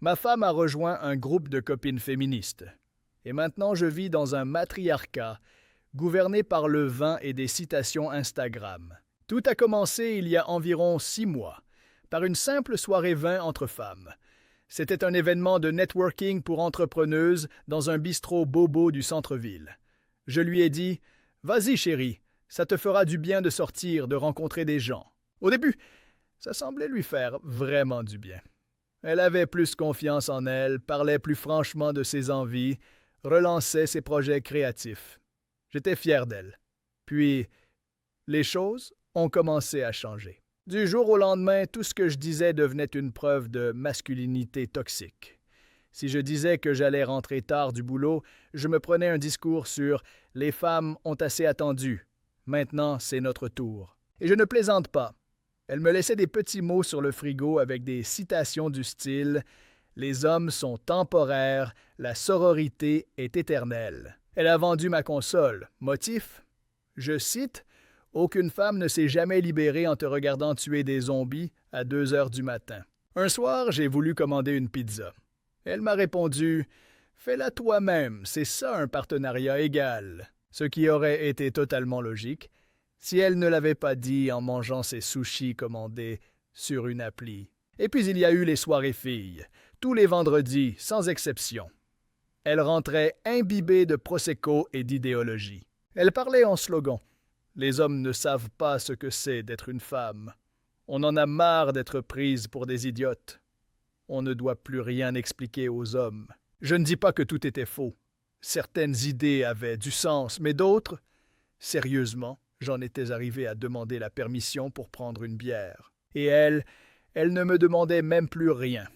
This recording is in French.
Ma femme a rejoint un groupe de copines féministes. Et maintenant, je vis dans un matriarcat gouverné par le vin et des citations Instagram. Tout a commencé il y a environ 6 mois, par une simple soirée vin entre femmes. C'était un événement de networking pour entrepreneuses dans un bistrot bobo du centre-ville. Je lui ai dit « Vas-y chérie, ça te fera du bien de sortir, de rencontrer des gens. » Au début, ça semblait lui faire vraiment du bien. Elle avait plus confiance en elle, parlait plus franchement de ses envies, relançait ses projets créatifs. J'étais fier d'elle. Puis, les choses ont commencé à changer. Du jour au lendemain, tout ce que je disais devenait une preuve de masculinité toxique. Si je disais que j'allais rentrer tard du boulot, je me prenais un discours sur « les femmes ont assez attendu. Maintenant, c'est notre tour. » Et je ne plaisante pas. Elle me laissait des petits mots sur le frigo avec des citations du style « Les hommes sont temporaires, la sororité est éternelle. » Elle a vendu ma console. Motif? Je cite « Aucune femme ne s'est jamais libérée en te regardant tuer des zombies à 2 heures du matin. » Un soir, j'ai voulu commander une pizza. Elle m'a répondu « Fais-la toi-même, c'est ça un partenariat égal. » Ce qui aurait été totalement logique si elle ne l'avait pas dit en mangeant ses sushis commandés sur une appli. Et puis il y a eu les soirées filles, tous les vendredis, sans exception. Elle rentrait imbibée de prosecco et d'idéologie. Elle parlait en slogan. Les hommes ne savent pas ce que c'est d'être une femme. On en a marre d'être prise pour des idiotes. On ne doit plus rien expliquer aux hommes. Je ne dis pas que tout était faux. Certaines idées avaient du sens, mais d'autres, sérieusement, j'en étais arrivé à demander la permission pour prendre une bière. Et elle ne me demandait même plus rien.